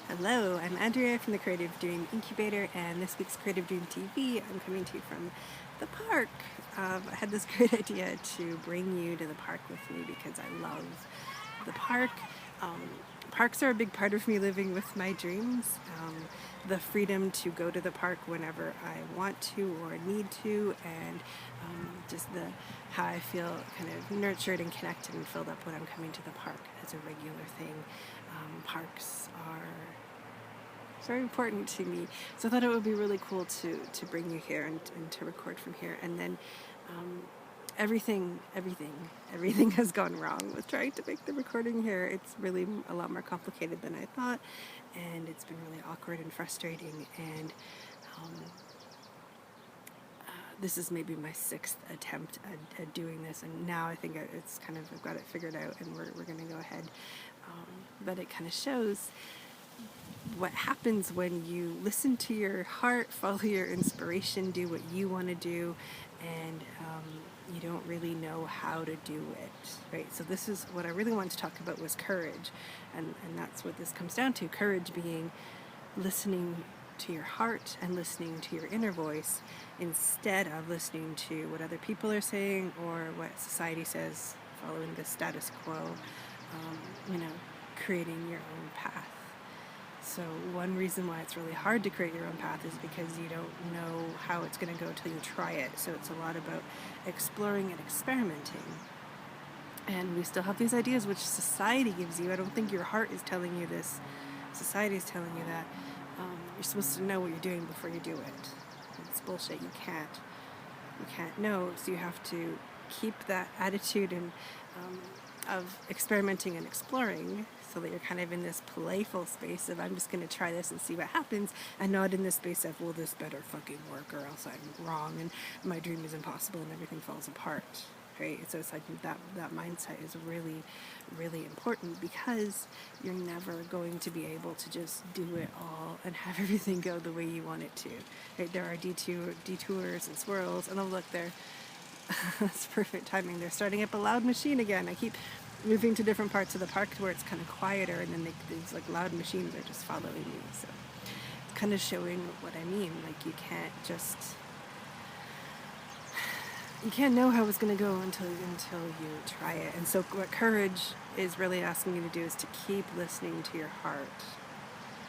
Hello, I'm Andrea from the Creative Dream Incubator, and this week's Creative Dream TV, I'm coming to you from the park. I had this great idea to bring you to the park with me because I love the park. Um, Parks are a big part of me living with my dreams. The freedom to go to the park whenever I want to or need to, and just the how I feel kind of nurtured and connected and filled up when I'm coming to the park as a regular thing. Parks are very important to me. So I thought it would be really cool to bring you here and to record from here. And then everything has gone wrong with trying to make the recording here. It's really a lot more complicated than I thought, and it's been really awkward and frustrating. And um, this is maybe my sixth attempt at doing this, and now I think it's kind of I've got it figured out, and we're going to go ahead. But it kind of shows what happens when you listen to your heart, follow your inspiration, do what you want to do, and you don't really know how to do it, right? So this is what I really wanted to talk about was courage, and that's what this comes down to. Courage being listening to your heart and listening to your inner voice instead of listening to what other people are saying or what society says, following the status quo, creating your own path. So one reason why it's really hard to create your own path is because you don't know how it's going to go until you try it. So it's a lot about exploring and experimenting. And we still have these ideas which society gives you. I don't think your heart is telling you this. Society is telling you that you're supposed to know what you're doing before you do it. It's bullshit. You can't know. So you have to keep that attitude and of experimenting and exploring, so that you're kind of in this playful space of I'm just going to try this and see what happens, and not in this space of, well, this better fucking work or else I'm wrong and my dream is impossible and everything falls apart, right? So it's like that mindset is really, really important, because you're never going to be able to just do it all and have everything go the way you want it to, right? There are detours and swirls, and oh look, there. That's perfect timing. They're starting up a loud machine again. I keep moving to different parts of the park where it's kind of quieter, and then these like loud machines are just following me. So it's kind of showing what I mean. Like you can't know how it's going to go until you try it. And so what courage is really asking you to do is to keep listening to your heart.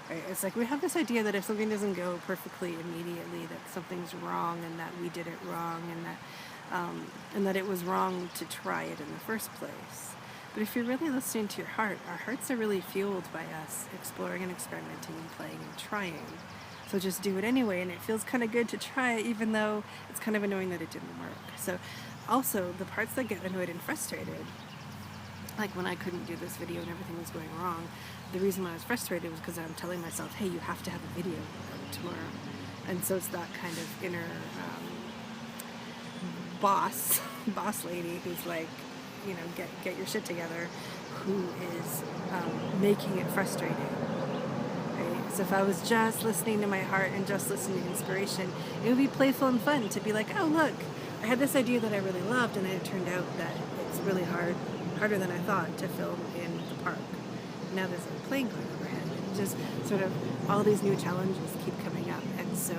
Right? It's like we have this idea that if something doesn't go perfectly immediately, that something's wrong and that we did it wrong, and that it was wrong to try it in the first place. But if you're really listening to your heart, our hearts are really fueled by us exploring and experimenting and playing and trying. So just do it anyway, and it feels kind of good to try it, even though it's kind of annoying that it didn't work. So also, the parts that get annoyed and frustrated, like when I couldn't do this video and everything was going wrong, the reason why I was frustrated was because I'm telling myself, hey, you have to have a video tomorrow. And so it's that kind of inner boss lady who's like, get your shit together, who is making it frustrating. Right? So if I was just listening to my heart and just listening to inspiration, it would be playful and fun to be like, oh look, I had this idea that I really loved, and it turned out that it's really harder than I thought to film in the park. Now there's a plane going overhead. Just sort of all these new challenges keep coming up, and so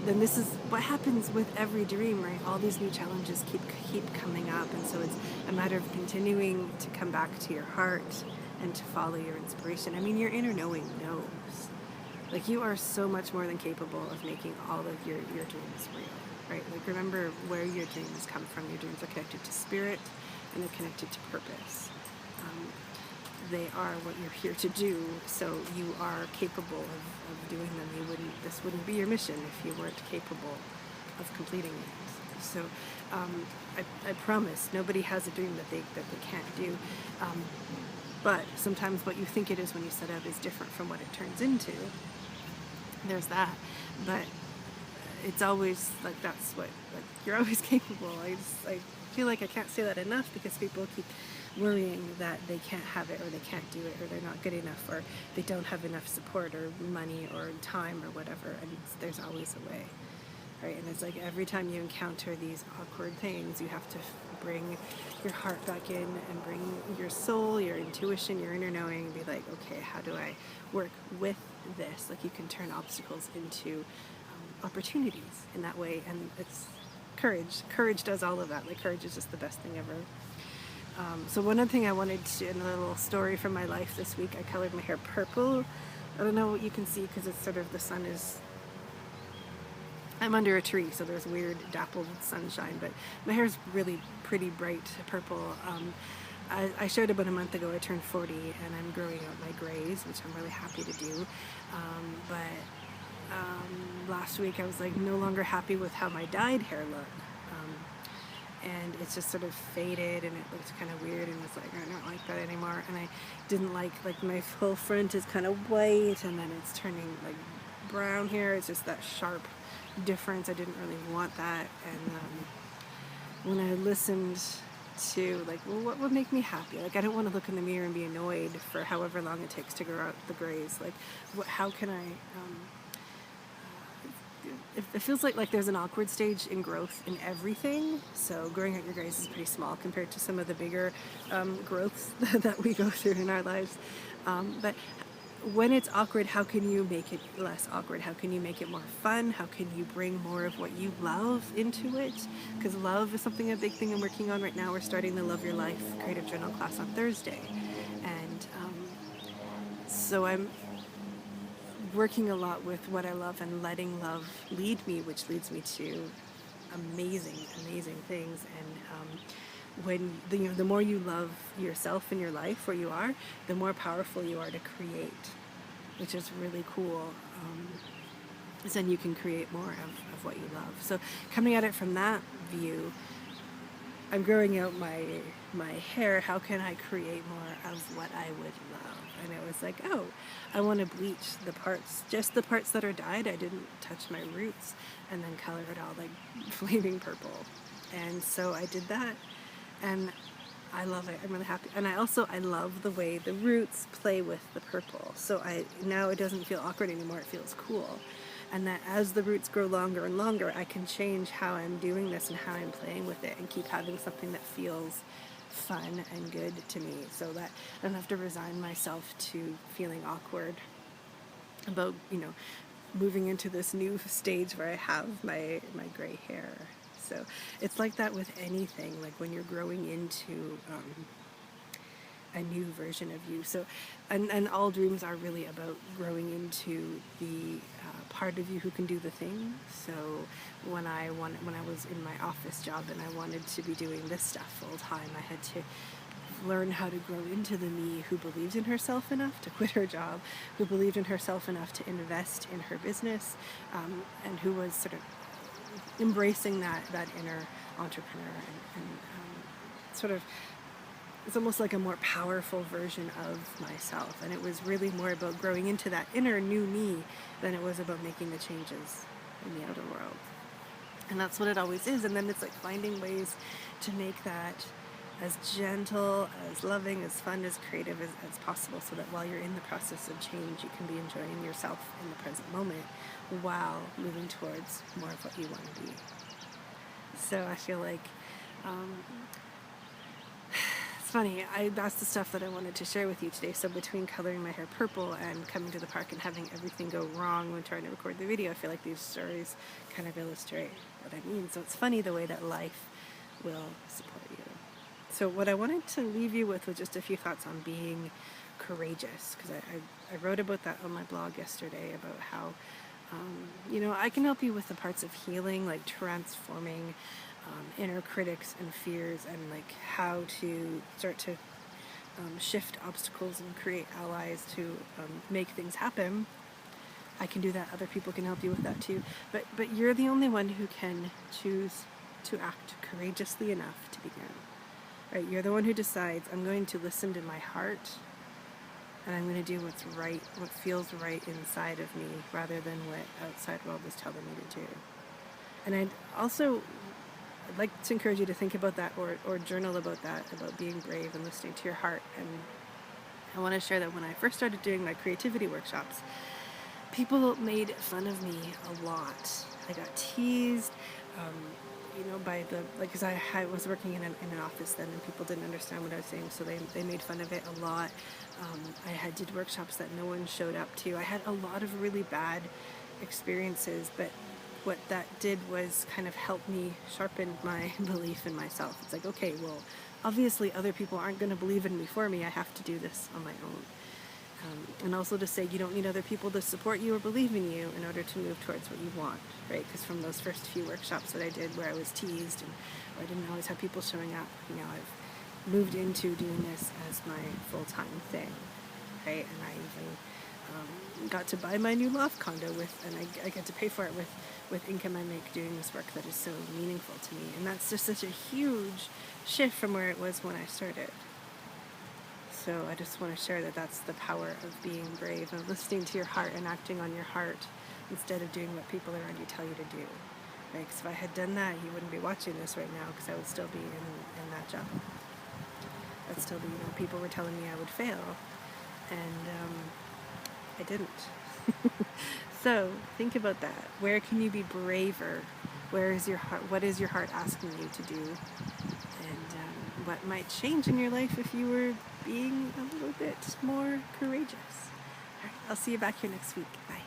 then this is what happens with every dream, right? All these new challenges keep coming up, and so it's a matter of continuing to come back to your heart and to follow your inspiration. I mean, your inner knowing knows. Like, you are so much more than capable of making all of your dreams real, right? Like, remember where your dreams come from. Your dreams are connected to spirit, and they're connected to purpose. They are what you're here to do, so you are capable of doing them. This wouldn't be your mission if you weren't capable of completing it. So I promise nobody has a dream that they can't do. But sometimes what you think it is when you set out is different from what it turns into. There's that. But it's always like you're always capable. I feel like I can't say that enough, because people keep worrying that they can't have it, or they can't do it, or they're not good enough, or they don't have enough support or money or time or whatever, and there's always a way, right? And it's like every time you encounter these awkward things, you have to bring your heart back in and bring your soul, your intuition, your inner knowing, and be like, okay, how do I work with this? Like, you can turn obstacles into opportunities in that way, and it's courage does all of that. Like, courage is just the best thing ever. So one other thing I wanted to, in a little story from my life this week, I colored my hair purple. I don't know what you can see because it's sort of, the sun is, I'm under a tree, so there's weird dappled sunshine, but my hair's really pretty bright purple. I shared about a month ago I turned 40 and I'm growing out my grays, which I'm really happy to do. But last week I was like no longer happy with how my dyed hair looked. And it's just sort of faded and it looks kind of weird, and it's like, I don't like that anymore. And I didn't like my whole front is kind of white and then it's turning like brown here. It's just that sharp difference. I didn't really want that. And when I listened to like, well, what would make me happy? Like, I don't want to look in the mirror and be annoyed for however long it takes to grow out the grays. Like, how can I it feels like there's an awkward stage in growth in everything. So growing out your grays is pretty small compared to some of the bigger growths that we go through in our lives. But when it's awkward, how can you make it less awkward? How can you make it more fun? How can you bring more of what you love into it? Because love is something, a big thing I'm working on right now. We're starting the Love Your Life Creative Journal class on Thursday. And so I'm working a lot with what I love and letting love lead me, which leads me to amazing things. And when the more you love yourself in your life where you are, the more powerful you are to create, which is really cool. So then you can create more of what you love. So coming at it from that view, I'm growing out my hair. How can I create more of what I would love? And it was like, oh, I want to bleach the parts, just the parts that are dyed. I didn't touch my roots, and then color it all like flaming purple. And so I did that, and I love it. I'm really happy. And I love the way the roots play with the purple. So now it doesn't feel awkward anymore. It feels cool. And that as the roots grow longer and longer, I can change how I'm doing this and how I'm playing with it and keep having something that feels fun and good to me, so that I don't have to resign myself to feeling awkward about, moving into this new stage where I have my gray hair. So it's like that with anything, like when you're growing into a new version of you. So, and all dreams are really about growing into the part of you who can do the thing. So when I was in my office job and I wanted to be doing this stuff full time, I had to learn how to grow into the me who believed in herself enough to quit her job, who believed in herself enough to invest in her business, and who was sort of embracing that inner entrepreneur and sort of, it's almost like a more powerful version of myself. And it was really more about growing into that inner new me than it was about making the changes in the outer world. And that's what it always is. And then it's like finding ways to make that as gentle, as loving, as fun, as creative as possible, so that while you're in the process of change, you can be enjoying yourself in the present moment while moving towards more of what you want to be. So I feel like funny, that's the stuff that I wanted to share with you today. So between coloring my hair purple and coming to the park and having everything go wrong when trying to record the video, I feel like these stories kind of illustrate what I mean. So it's funny the way that life will support you. So what I wanted to leave you with was just a few thoughts on being courageous, because I wrote about that on my blog yesterday, about how I can help you with the parts of healing, like transforming inner critics and fears, and like how to start to shift obstacles and create allies to make things happen. I can do that. Other people can help you with that too. But you're the only one who can choose to act courageously enough to begin. Right? You're the one who decides, I'm going to listen to my heart, and I'm going to do what's right, what feels right inside of me, rather than what outside world is telling me to do. And I'd like to encourage you to think about that, or journal about that, about being brave and listening to your heart. And I want to share that when I first started doing my creativity workshops, people made fun of me a lot. I got teased. by the, like, because I was working in an office then, and people didn't understand what I was saying, so they made fun of it a lot. I did workshops that no one showed up to. I had a lot of really bad experiences, but what that did was kind of help me sharpen my belief in myself. It's like, okay, well, obviously other people aren't going to believe in me for me. I have to do this on my own. And also to say you don't need other people to support you or believe in you in order to move towards what you want, right? Because from those first few workshops that I did where I was teased and where I didn't always have people showing up, I've moved into doing this as my full-time thing, right? And I even got to buy my new loft condo and I get to pay for it with income I make doing this work that is so meaningful to me. And that's just such a huge shift from where it was when I started. So I just want to share that that's the power of being brave and listening to your heart and acting on your heart instead of doing what people around you tell you to do. Right? Because if I had done that, you wouldn't be watching this right now, because I would still be in that job. I'd still be, people were telling me I would fail, and I didn't. So think about that. Where can you be braver? Where is your heart? What is your heart asking you to do? And what might change in your life if you were being a little bit more courageous? All right, I'll see you back here next week. Bye.